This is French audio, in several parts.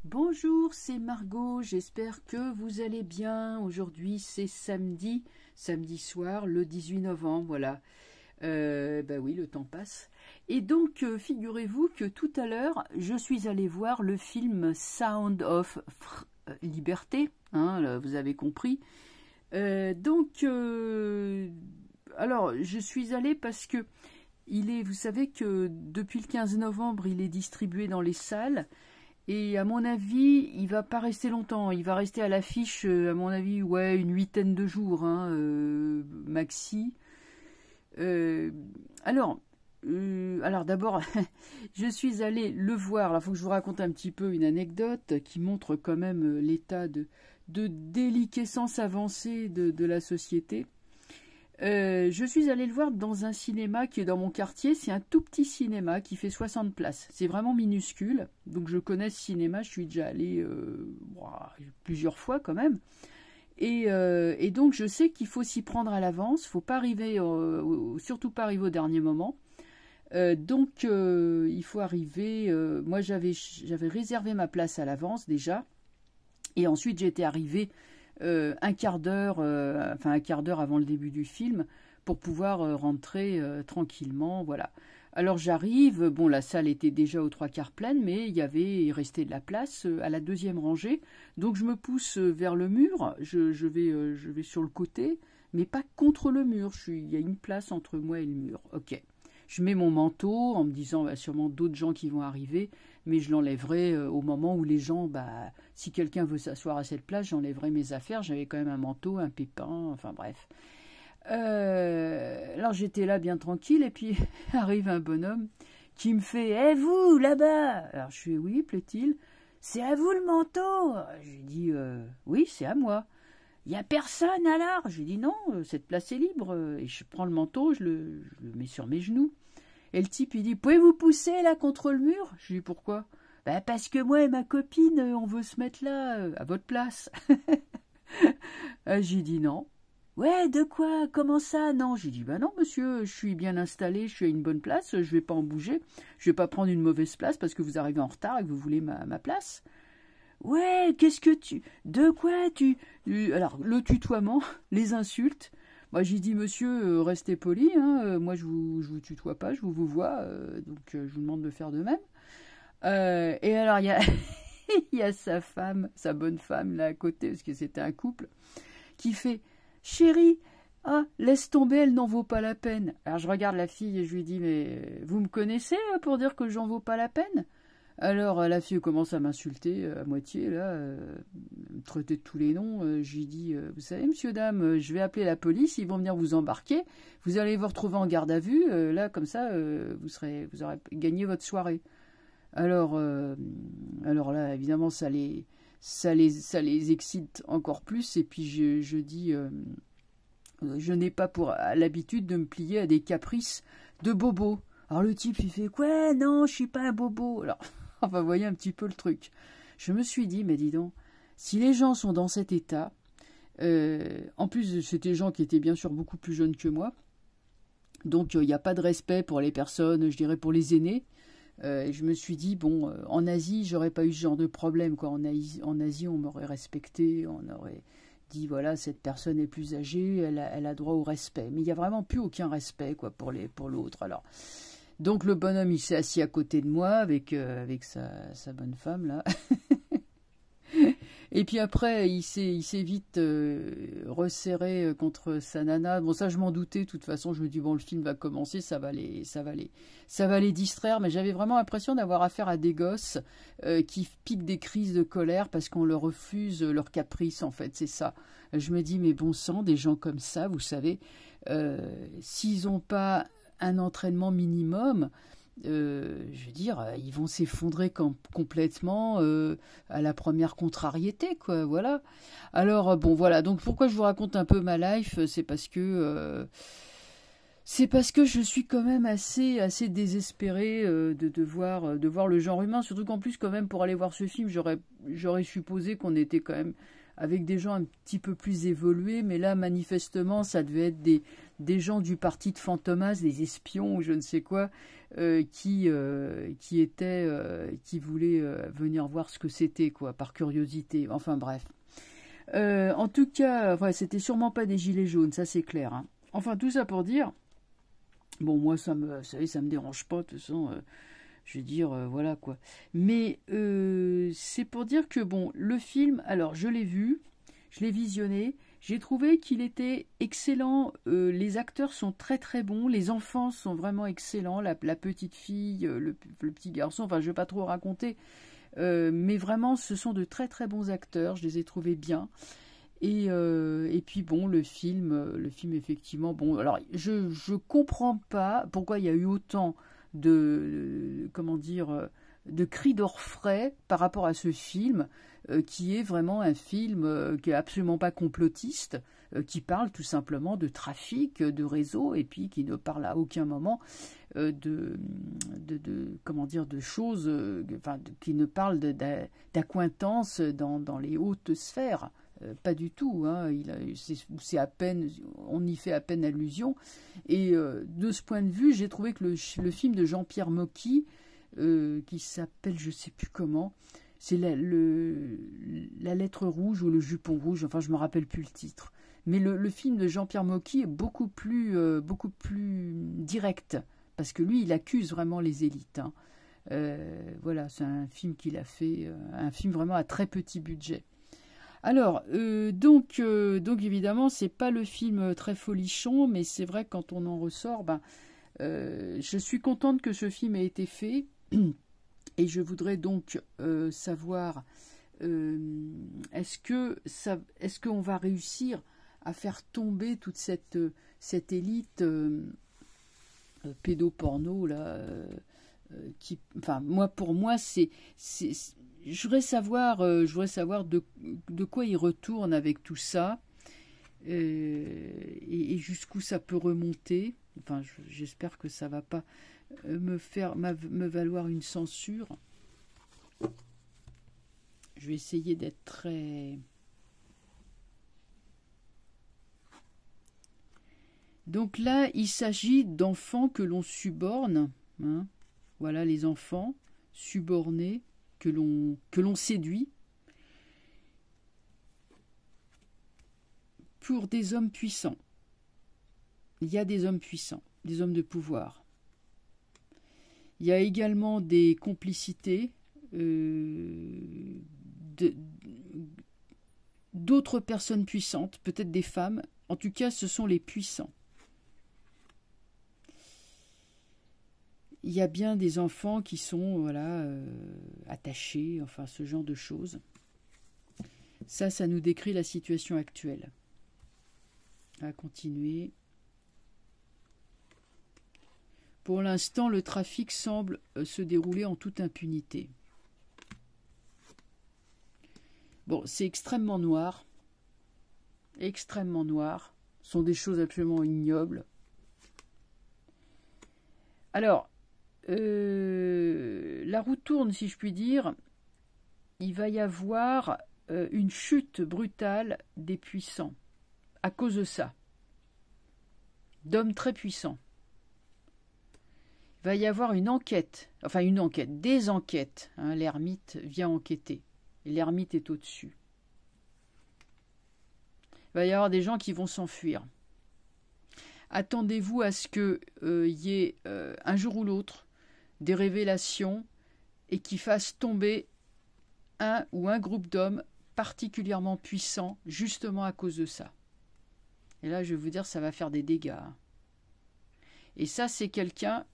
Bonjour, c'est Margot, j'espère que vous allez bien. Aujourd'hui c'est samedi soir, le 18 novembre, voilà. Bah oui, le temps passe. Et donc, figurez-vous que tout à l'heure, je suis allée voir le film Sound of Liberté, hein, là, vous avez compris. Alors, je suis allée parce que vous savez que depuis le 15 novembre, il est distribué dans les salles. Et à mon avis, il va pas rester longtemps. Il va rester à l'affiche, à mon avis, ouais, une huitaine de jours, hein, maxi. Euh, alors, alors d'abord, je suis allée le voir. Il faut que je vous raconte un petit peu une anecdote qui montre quand même l'état de déliquescence avancée de la société. Je suis allée le voir dans un cinéma qui est dans mon quartier. C'est un tout petit cinéma qui fait 60 places. C'est vraiment minuscule. Donc je connais ce cinéma. Je suis déjà allée plusieurs fois quand même. Et donc je sais qu'il faut s'y prendre à l'avance. Il ne faut pas arriver, surtout pas arriver au dernier moment. Il faut arriver. Moi j'avais réservé ma place à l'avance déjà. Et ensuite j'étais arrivée un quart d'heure avant le début du film pour pouvoir rentrer tranquillement, voilà. Alors j'arrive, bon la salle était déjà aux trois quarts pleine, mais il restait de la place à la deuxième rangée, donc je me pousse vers le mur, je vais sur le côté, mais pas contre le mur, il y a une place entre moi et le mur, ok. Je mets mon manteau en me disant bah, sûrement d'autres gens qui vont arriver, mais je l'enlèverai au moment où les gens, bah, si quelqu'un veut s'asseoir à cette place, j'enlèverai mes affaires. J'avais quand même un manteau, un pépin, enfin bref. Alors j'étais là bien tranquille, et puis arrive un bonhomme qui me fait « Eh vous, là-bas !» Alors je fais « Oui, plaît-il, c'est à vous le manteau ?» Je lui dis « Oui, c'est à moi. » « Il n'y a personne alors ?» Je lui dis « Non, cette place est libre. » Et je prends le manteau, je le mets sur mes genoux. Et le type, il dit « Pouvez-vous pousser là contre le mur ?» Je lui dis « Pourquoi ?»« Bah parce que moi et ma copine, on veut se mettre là, à votre place. » J'ai dit « Non. »« Ouais, de quoi? Comment ça? Non ?» J'ai dit « Bah non, monsieur, je suis bien installé, je suis à une bonne place, je vais pas en bouger. Je vais pas prendre une mauvaise place parce que vous arrivez en retard et que vous voulez ma place. » Ouais, qu'est-ce que tu... De quoi tu... Alors, le tutoiement, les insultes. Moi, j'ai dit, monsieur, restez poli, hein, moi, je vous tutoie pas, je vous vois, je vous demande de faire de même. Et alors, il y a, il y a sa femme, sa bonne femme, là, à côté, parce que c'était un couple, qui fait, chérie, ah, laisse tomber, elle n'en vaut pas la peine. Alors, je regarde la fille et je lui dis, mais vous me connaissez pour dire que j'en vaux pas la peine? Alors la fille commence à m'insulter à moitié, là, me traiter de tous les noms. Je lui dis, vous savez, monsieur, dame, je vais appeler la police, ils vont venir vous embarquer, vous allez vous retrouver en garde à vue, là, comme ça, vous aurez gagné votre soirée. Alors là, évidemment, ça les excite encore plus, et puis je dis, je n'ai pas pour l'habitude de me plier à des caprices de bobo. Alors le type, il fait, ouais, non, je suis pas un bobo. Alors, enfin, vous voyez un petit peu le truc. Je me suis dit, mais dis donc, si les gens sont dans cet état, en plus, c'était des gens qui étaient bien sûr beaucoup plus jeunes que moi, donc il n'y a pas de respect pour les personnes, je dirais pour les aînés. Et je me suis dit, bon, en Asie, j'aurais pas eu ce genre de problème, quoi. En Asie, on m'aurait respecté, on aurait dit, voilà, cette personne est plus âgée, elle a droit au respect. Mais il n'y a vraiment plus aucun respect, quoi, pour l'autre. Alors, donc le bonhomme, il s'est assis à côté de moi avec sa bonne femme, là. Et puis après, il s'est vite resserré contre sa nana. Bon, ça, je m'en doutais. De toute façon, je me dis, bon, le film va commencer, ça va les distraire. Mais j'avais vraiment l'impression d'avoir affaire à des gosses qui piquent des crises de colère parce qu'on leur refuse leur caprice, en fait. C'est ça. Je me dis, mais bon sang, des gens comme ça, vous savez, s'ils n'ont pas un entraînement minimum, je veux dire, ils vont s'effondrer complètement à la première contrariété, quoi, voilà. Alors, bon, voilà, donc pourquoi je vous raconte un peu ma life, c'est parce que je suis quand même assez désespérée de voir le genre humain, surtout qu'en plus, quand même, pour aller voir ce film, j'aurais supposé qu'on était quand même avec des gens un petit peu plus évolués, mais là, manifestement, ça devait être des gens du parti de Fantomas, des espions ou je ne sais quoi, qui voulaient venir voir ce que c'était, quoi, par curiosité. Enfin, bref. En tout cas, ouais, c'était sûrement pas des gilets jaunes, ça c'est clair. Hein. Enfin, tout ça pour dire, bon, moi, vous savez, ça me dérange pas, de toute façon, je veux dire, voilà quoi. Mais c'est pour dire que, bon, le film, alors, je l'ai vu, je l'ai visionné, j'ai trouvé qu'il était excellent, les acteurs sont très très bons, les enfants sont vraiment excellents, la petite fille, le petit garçon, enfin, je vais pas trop raconter, mais vraiment, ce sont de très très bons acteurs, je les ai trouvés bien. Et puis bon, le film effectivement, bon, alors je comprends pas pourquoi il y a eu autant comment dire, de cris d'orfraie par rapport à ce film, qui est vraiment un film qui est absolument pas complotiste, qui parle tout simplement de trafic, de réseau, et puis qui ne parle à aucun moment comment dire, de choses, enfin, qui ne parle d'accointances dans les hautes sphères. Pas du tout, hein. C'est à peine, on y fait à peine allusion. Et de ce point de vue, j'ai trouvé que le film de Jean-Pierre Mocky, qui s'appelle je sais plus comment, c'est la lettre rouge ou le jupon rouge, enfin je me rappelle plus le titre. Mais le film de Jean-Pierre Mocky est beaucoup plus direct, parce que lui, il accuse vraiment les élites. Hein. Voilà, c'est un film qu'il a fait, un film vraiment à très petit budget. Alors, donc évidemment, c'est pas le film très folichon, mais c'est vrai que quand on en ressort, je suis contente que ce film ait été fait, et je voudrais donc savoir, est-ce qu'on va réussir à faire tomber toute cette élite pédoporno là, enfin pour moi je voudrais savoir de quoi il retourne avec tout ça, et jusqu'où ça peut remonter. Enfin, j'espère que ça va pas me valoir une censure. Je vais essayer d'être très... Donc là, il s'agit d'enfants que l'on suborne. Hein. Voilà, les enfants subornés que l'on séduit pour des hommes puissants. Il y a des hommes puissants, des hommes de pouvoir. Il y a également des complicités d'autres personnes puissantes, peut-être des femmes. En tout cas, ce sont les puissants. Il y a bien des enfants qui sont attachés, enfin ce genre de choses. Ça nous décrit la situation actuelle. On va continuer. Pour l'instant, le trafic semble se dérouler en toute impunité. Bon, c'est extrêmement noir. Extrêmement noir. Ce sont des choses absolument ignobles. Alors, la roue tourne, si je puis dire. Il va y avoir une chute brutale des puissants à cause de ça, d'hommes très puissants. Il va y avoir des enquêtes, hein, l'ermite vient enquêter, et l'ermite est au-dessus. Il va y avoir des gens qui vont s'enfuir. Attendez-vous à ce qu'il y ait un jour ou l'autre des révélations et qui fassent tomber un ou un groupe d'hommes particulièrement puissants justement à cause de ça. Et là, je vais vous dire, ça va faire des dégâts. Et ça, c'est quelqu'un...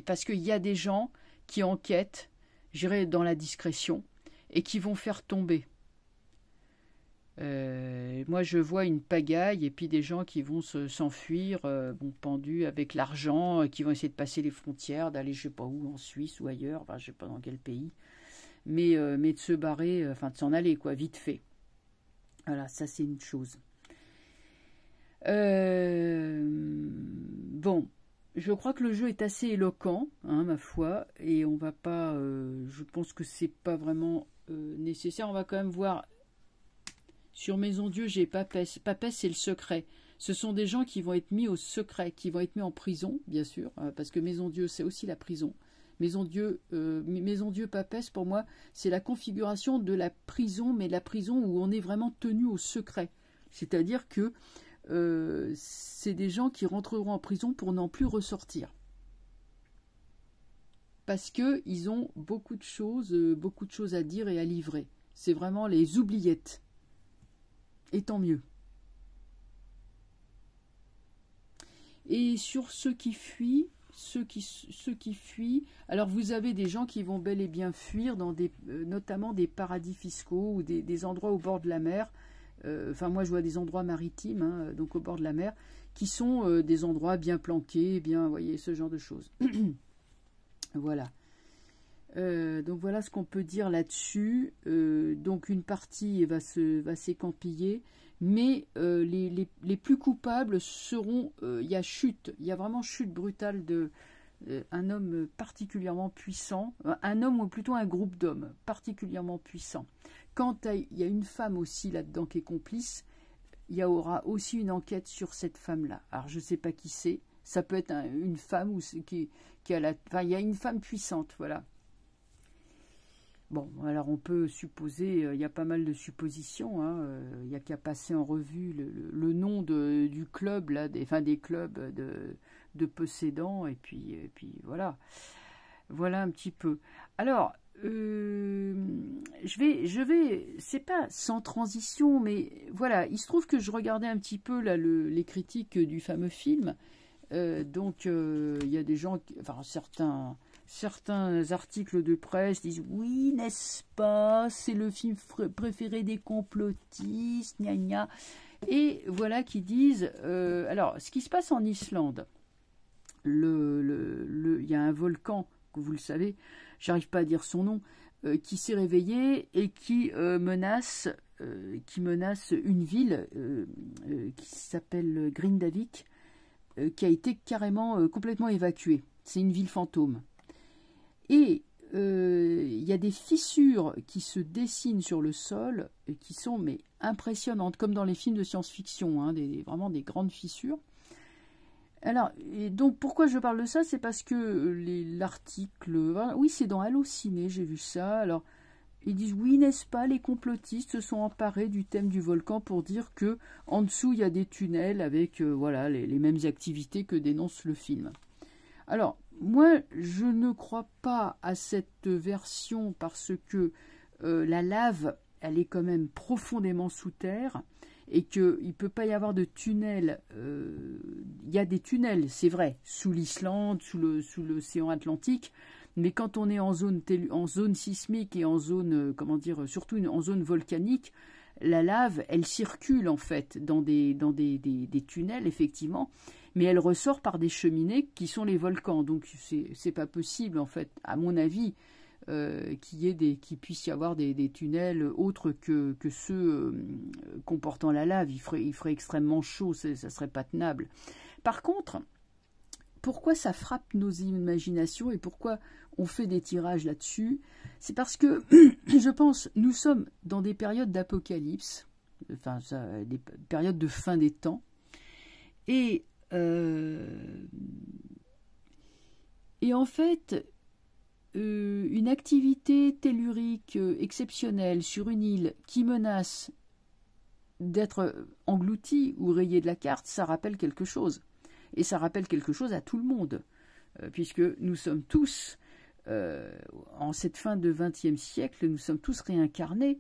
Parce qu'il y a des gens qui enquêtent, j'irai dans la discrétion, et qui vont faire tomber. Moi, je vois une pagaille, et puis des gens qui vont s'enfuir, pendus avec l'argent, qui vont essayer de passer les frontières, d'aller je sais pas où, en Suisse ou ailleurs, enfin, je sais pas dans quel pays, mais de se barrer, de s'en aller, quoi, vite fait. Voilà, ça c'est une chose. Bon, je crois que le jeu est assez éloquent, hein, ma foi, et on va pas, je pense que c'est pas vraiment nécessaire. On va quand même voir Sur Maison Dieu, j'ai Papesse. Papesse, c'est le secret. Ce sont des gens qui vont être mis au secret, qui vont être mis en prison, bien sûr, parce que Maison Dieu, c'est aussi la prison. Maison Dieu, Papesse, pour moi, c'est la configuration de la prison, mais la prison où on est vraiment tenu au secret. C'est-à-dire que c'est des gens qui rentreront en prison pour n'en plus ressortir. Parce qu'ils ont beaucoup de choses à dire et à livrer. C'est vraiment les oubliettes. Et tant mieux. Et sur ceux qui fuient, alors vous avez des gens qui vont bel et bien fuir dans notamment des paradis fiscaux ou des endroits au bord de la mer. Enfin, moi je vois des endroits maritimes, hein, donc au bord de la mer, qui sont des endroits bien planqués, bien, vous voyez, ce genre de choses. Voilà. Donc voilà ce qu'on peut dire là-dessus. Donc une partie va s'écampiller, mais les plus coupables seront... il y a vraiment chute brutale de un homme particulièrement puissant, un homme ou plutôt un groupe d'hommes particulièrement puissant. Quand il y a une femme aussi là-dedans qui est complice, il y aura aussi une enquête sur cette femme-là. Alors je ne sais pas qui c'est, ça peut être une femme ou qui a la... Enfin, il y a une femme puissante, voilà. Bon, alors on peut supposer, il y a pas mal de suppositions, hein, il n'y a qu'à passer en revue le nom du club, là, des clubs de possédants, et puis voilà. Voilà un petit peu. Alors, je vais, c'est pas sans transition, mais voilà, il se trouve que je regardais un petit peu là, les critiques du fameux film, donc il y a des gens, enfin certains articles de presse disent « Oui, n'est-ce pas, c'est le film préféré des complotistes, gna gna ». Et voilà qui disent alors, ce qui se passe en Islande, il y a un volcan, que vous le savez, j'arrive pas à dire son nom, qui s'est réveillé et qui menace une ville qui s'appelle Grindavik, qui a été carrément complètement évacuée. C'est une ville fantôme. Et il y a des fissures qui se dessinent sur le sol et qui sont impressionnantes, comme dans les films de science-fiction, hein, vraiment des grandes fissures. Alors, et donc pourquoi je parle de ça, c'est parce que l'article, oui, c'est dans Allociné, j'ai vu ça. Alors, ils disent oui, n'est-ce pas, les complotistes se sont emparés du thème du volcan pour dire que en dessous il y a des tunnels avec voilà les mêmes activités que dénonce le film. Alors, moi, je ne crois pas à cette version parce que la lave, elle est quand même profondément sous terre et qu'il ne peut pas y avoir de tunnels. Il y a des tunnels, c'est vrai, sous l'Islande, sous l'océan Atlantique, mais quand on est en zone sismique et en zone, comment dire, surtout en zone volcanique, la lave, elle circule en fait dans des tunnels, effectivement, mais elle ressort par des cheminées qui sont les volcans. Donc c'est pas possible, en fait, à mon avis, qu'il puisse y avoir des tunnels autres que ceux comportant la lave. Il ferait extrêmement chaud, ça serait pas tenable. Par contre, pourquoi ça frappe nos imaginations et pourquoi on fait des tirages là-dessus? C'est parce que, je pense, nous sommes dans des périodes d'apocalypse, enfin, des périodes de fin des temps, et en fait, une activité tellurique exceptionnelle sur une île qui menace d'être engloutie ou rayée de la carte, ça rappelle quelque chose. Et ça rappelle quelque chose à tout le monde, puisque nous sommes tous, en cette fin de XXe siècle, nous sommes tous réincarnés.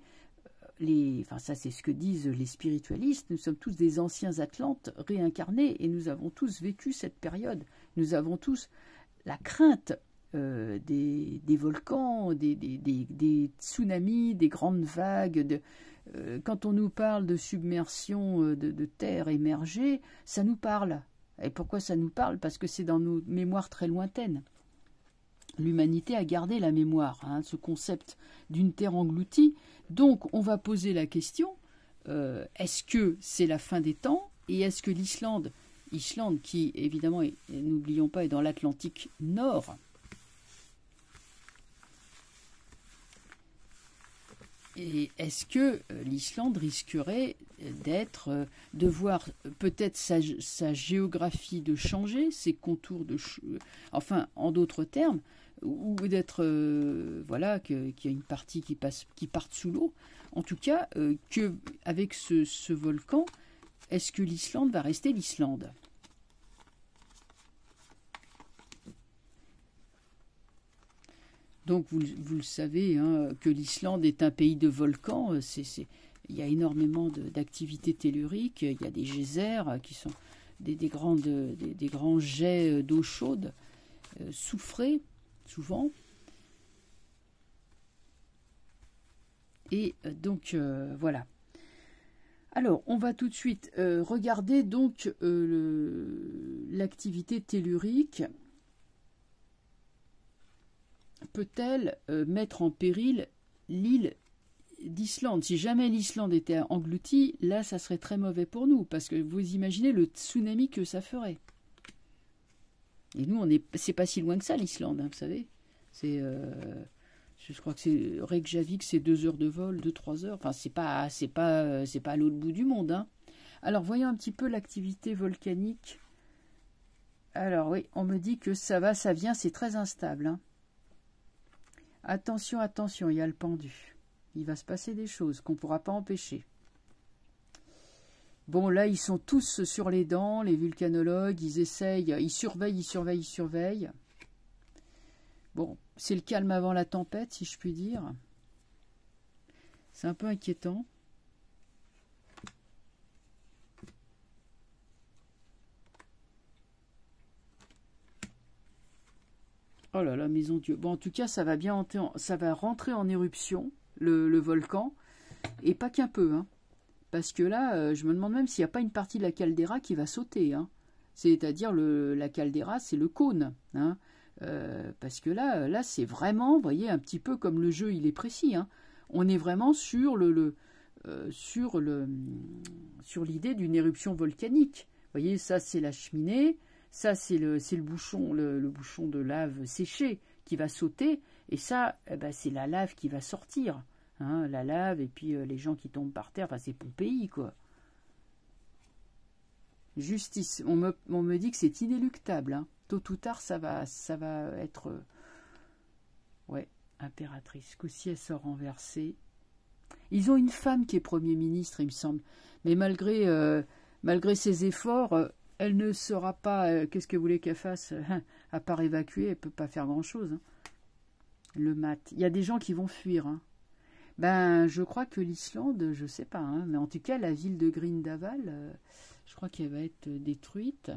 Enfin, ça c'est ce que disent les spiritualistes, nous sommes tous des anciens Atlantes réincarnés et nous avons tous vécu cette période. Nous avons tous la crainte des volcans, des tsunamis, des grandes vagues. Quand on nous parle de submersion de terre émergée, ça nous parle. Et pourquoi ça nous parle? Parce que c'est dans nos mémoires très lointaines. L'humanité a gardé la mémoire, hein, ce concept d'une terre engloutie. Donc, on va poser la question, est-ce que c'est la fin des temps? Et est-ce que l'Islande qui, évidemment, n'oublions pas, est dans l'Atlantique Nord, Et est-ce que l'Islande risquerait de voir peut-être sa géographie de changer, ses contours enfin, en d'autres termes, ou d'être, voilà, qu'il y a une partie qui parte sous l'eau. En tout cas, avec ce volcan, est-ce que l'Islande va rester l'Islande? Donc vous le savez, hein, que l'Islande est un pays de volcans. Il y a énormément d'activités telluriques. Il y a des geysers qui sont des grands jets d'eau chaude, soufrés souvent. Et donc voilà. Alors on va tout de suite regarder donc l'activité tellurique. Peut-elle mettre en péril l'île d'Islande? Si jamais l'Islande était engloutie, là, ça serait très mauvais pour nous, parce que vous imaginez le tsunami que ça ferait. Et nous, c'est pas si loin que ça, l'Islande, hein, vous savez. Je crois que c'est Reykjavik, c'est 2 heures de vol, 2-3 heures. Enfin, c'est pas à l'autre bout du monde, hein. Alors, voyons un petit peu l'activité volcanique. Alors oui, on me dit que ça va, ça vient, c'est très instable, hein. Attention, attention, il y a le pendu. Il va se passer des choses qu'on ne pourra pas empêcher. Bon, là, ils sont tous sur les dents, les vulcanologues, ils essayent, ils surveillent. Bon, c'est le calme avant la tempête, si je puis dire. C'est un peu inquiétant. Oh là là, maison Dieu. Bon, en tout cas, ça va rentrer en éruption, le volcan, et pas qu'un peu, hein. Parce que là, je me demande même s'il n'y a pas une partie de la caldeira qui va sauter, hein. C'est-à-dire, la caldeira, c'est le cône, hein. Parce que là c'est vraiment, vous voyez, un petit peu comme le jeu, il est précis, hein. On est vraiment sur l'idée d'une éruption volcanique. Vous voyez, ça, c'est la cheminée. Ça, c'est le bouchon, le bouchon de lave séché qui va sauter. Et ça, c'est la lave qui va sortir, hein, la lave, et puis les gens qui tombent par terre. Enfin, c'est Pompéi, quoi. Justice. On me dit que c'est inéluctable, hein. Tôt ou tard, ça va être... ouais, impératrice. Qu'aussi elle sort renversée. Ils ont une femme qui est Premier ministre, il me semble. Mais malgré ses efforts... elle ne saura pas, qu'est-ce que vous voulez qu'elle fasse, à part évacuer, elle ne peut pas faire grand-chose, hein. Le mat. Il y a des gens qui vont fuir, hein. Ben, je crois que l'Islande, je ne sais pas, hein, mais en tout cas, la ville de Grindaval, je crois qu'elle va être détruite.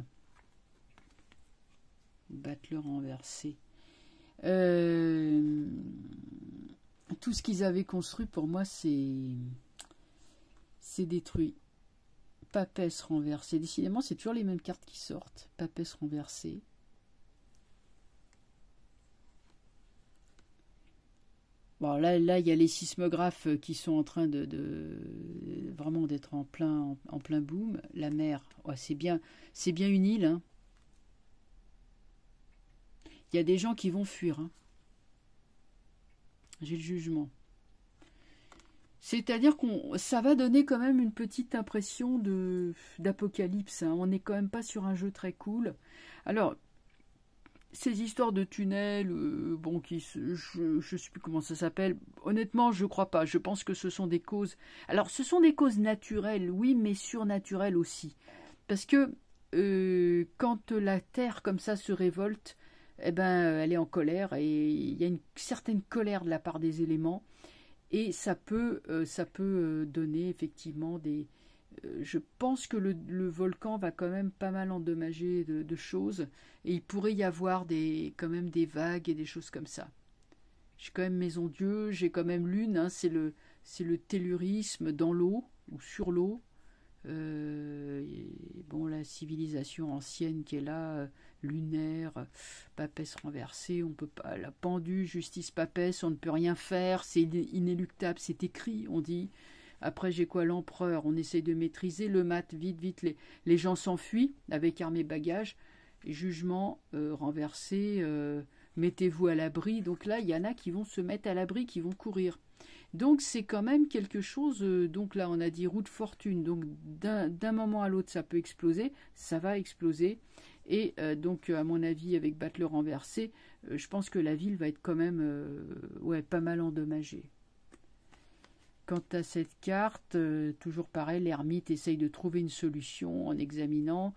Battleur renversé. Tout ce qu'ils avaient construit, pour moi, c'est détruit. Papesse renversée. Décidément, c'est toujours les mêmes cartes qui sortent. Papesse renversée. Bon, là, il y a les sismographes qui sont en train vraiment d'être en plein boom. La mer, ouais, c'est bien une île, hein. Il y a des gens qui vont fuir, hein. J'ai le jugement. C'est-à-dire ça va donner quand même une petite impression d'apocalypse, hein. On n'est quand même pas sur un jeu très cool. Alors, ces histoires de tunnels, bon, je ne sais plus comment ça s'appelle. Honnêtement, je ne crois pas. Je pense que ce sont des causes... Alors, ce sont des causes naturelles, oui, mais surnaturelles aussi. Parce que quand la Terre, comme ça, se révolte, eh ben, elle est en colère. Et il y a une certaine colère de la part des éléments. Et ça peut donner effectivement des... je pense que le volcan va quand même pas mal endommager de choses. Et il pourrait y avoir quand même des vagues et des choses comme ça. J'ai quand même Maison Dieu, j'ai quand même Lune, hein, c'est le tellurisme dans l'eau ou sur l'eau. Bon, la civilisation ancienne qui est là, lunaire, papesse renversée, on peut pas, la pendue, justice papesse, on ne peut rien faire, c'est inéluctable, c'est écrit, on dit. Après, j'ai quoi, l'empereur, on essaye de maîtriser, le mat, vite, les gens s'enfuient avec armes et bagages, jugement renversé, mettez-vous à l'abri. Donc là, il y en a qui vont se mettre à l'abri, qui vont courir. Donc c'est quand même quelque chose, donc là on a dit roue de fortune, donc d'un moment à l'autre ça peut exploser, ça va exploser, et donc à mon avis avec battre le renversé, je pense que la ville va être quand même ouais, pas mal endommagée. Quant à cette carte, toujours pareil, l'ermite essaye de trouver une solution en examinant.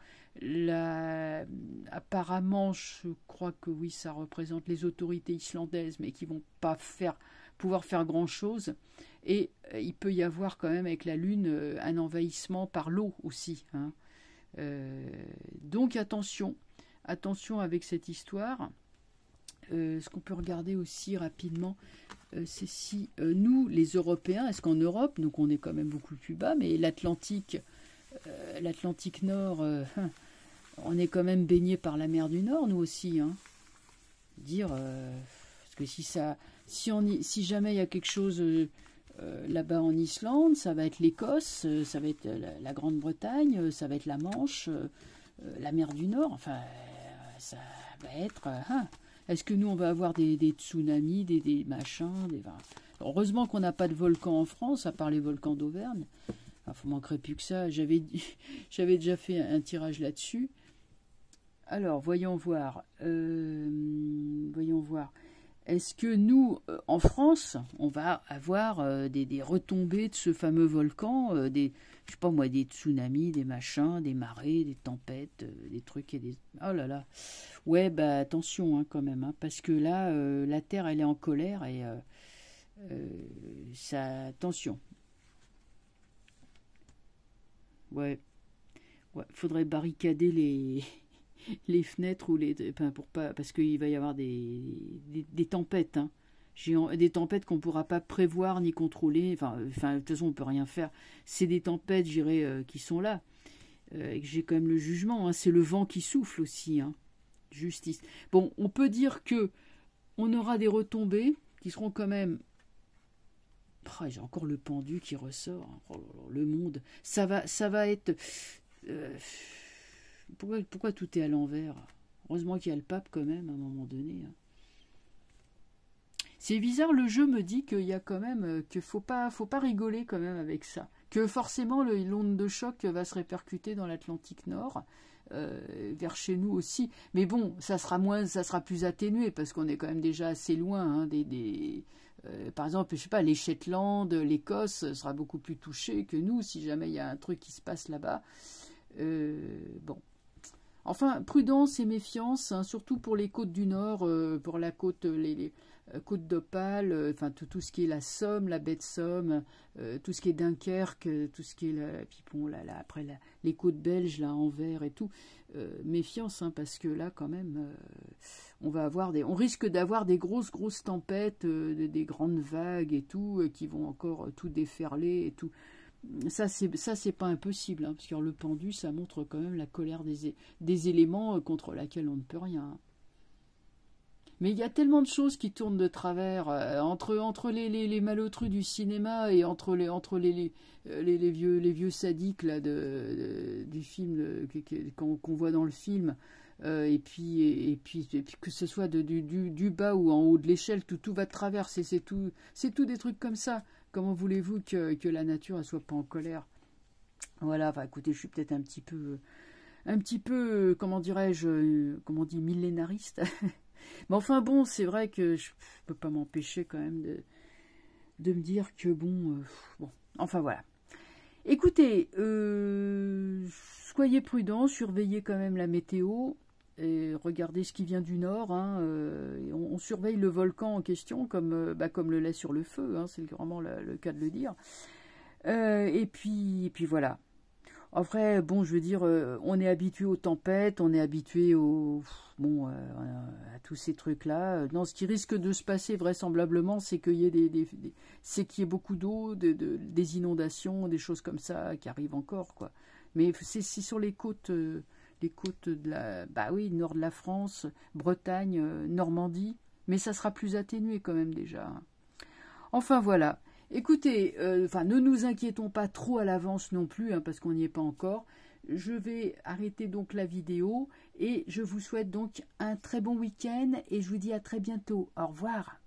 Apparemment, je crois que oui, ça représente les autorités islandaises, mais qui vont pas pouvoir faire grand-chose. Et il peut y avoir quand même avec la Lune un envahissement par l'eau aussi. Hein. Donc attention avec cette histoire. Ce qu'on peut regarder aussi rapidement, c'est si nous, les Européens, est-ce qu'en Europe, donc on est quand même beaucoup plus bas, mais l'Atlantique Nord, on est quand même baigné par la mer du Nord, nous aussi. Hein. Parce que si jamais il y a quelque chose là-bas en Islande, ça va être l'Écosse, ça va être la Grande-Bretagne, ça va être la Manche, la mer du Nord, enfin, ça va être... Est-ce que nous, on va avoir des tsunamis, des machins Heureusement qu'on n'a pas de volcans en France, à part les volcans d'Auvergne. Il ne manquerait plus que ça. J'avais déjà fait un tirage là-dessus. Alors, voyons voir. Est-ce que nous, en France, on va avoir des retombées de ce fameux volcan, je sais pas moi, des tsunamis, des machins, des marées, des tempêtes, des trucs et des... Oh là là. Ouais, bah attention hein, quand même, hein, parce que là, la Terre, elle est en colère et ça... Attention. Ouais. Faudrait barricader les fenêtres ou pour pas, parce qu'il va y avoir des tempêtes, hein. Des tempêtes qu'on ne pourra pas prévoir ni contrôler. Enfin, de toute façon, on ne peut rien faire. C'est des tempêtes, je dirais, qui sont là. Et que j'ai quand même le jugement. Hein. C'est le vent qui souffle aussi. Hein. Justice. Bon, on peut dire que on aura des retombées qui seront quand même... Oh, j'ai encore le pendu qui ressort. Hein. Oh, le monde. Ça va être... Pourquoi tout est à l'envers? Heureusement qu'il y a le pape quand même à un moment donné. Hein. C'est bizarre, le jeu me dit qu'il y a quand même qu'il faut pas rigoler quand même avec ça. Que forcément l'onde de choc va se répercuter dans l'Atlantique Nord, vers chez nous aussi. Mais bon, ça sera plus atténué parce qu'on est quand même déjà assez loin. Hein, par exemple, je sais pas, les Shetland, l'Écosse sera beaucoup plus touchée que nous si jamais il y a un truc qui se passe là-bas. Bon. Enfin, prudence et méfiance, hein, surtout pour les côtes du Nord, pour la côte, les côtes d'Opale, enfin tout ce qui est la Somme, la baie de Somme, tout ce qui est Dunkerque, tout ce qui est puis bon, après les côtes belges, là, Anvers et tout. Méfiance, hein, parce que là, quand même, on risque d'avoir des grosses tempêtes, des grandes vagues et tout, qui vont encore tout déferler et tout. Ça c'est pas impossible, hein, parce que le pendu, ça montre quand même la colère des éléments contre laquelle on ne peut rien. Mais il y a tellement de choses qui tournent de travers, entre les malotrus du cinéma et entre les vieux sadiques là, du film qu'on voit dans le film, et puis que ce soit du bas ou en haut de l'échelle, tout va de travers, c'est tout des trucs comme ça. Comment voulez-vous que la nature ne soit pas en colère? Voilà, enfin écoutez, je suis peut-être un petit peu, comment dirais-je, comment on dit, millénariste. Mais enfin bon, c'est vrai que je ne peux pas m'empêcher quand même de me dire que bon, enfin voilà. Écoutez, soyez prudents, surveillez quand même la météo. Et regardez ce qui vient du nord, hein, on surveille le volcan en question comme le lait sur le feu, hein, c'est vraiment le cas de le dire. Et puis voilà. En vrai, bon, je veux dire, on est habitué aux tempêtes, on est habitué à tous ces trucs-là. Non, ce qui risque de se passer vraisemblablement, c'est qu'il y ait beaucoup d'eau, des inondations, des choses comme ça qui arrivent encore, quoi. Mais c'est sur les côtes de nord de la France, Bretagne, Normandie, mais ça sera plus atténué quand même déjà. Enfin voilà. Écoutez, ne nous inquiétons pas trop à l'avance non plus, hein, parce qu'on n'y est pas encore. Je vais arrêter donc la vidéo et je vous souhaite donc un très bon week-end et je vous dis à très bientôt. Au revoir.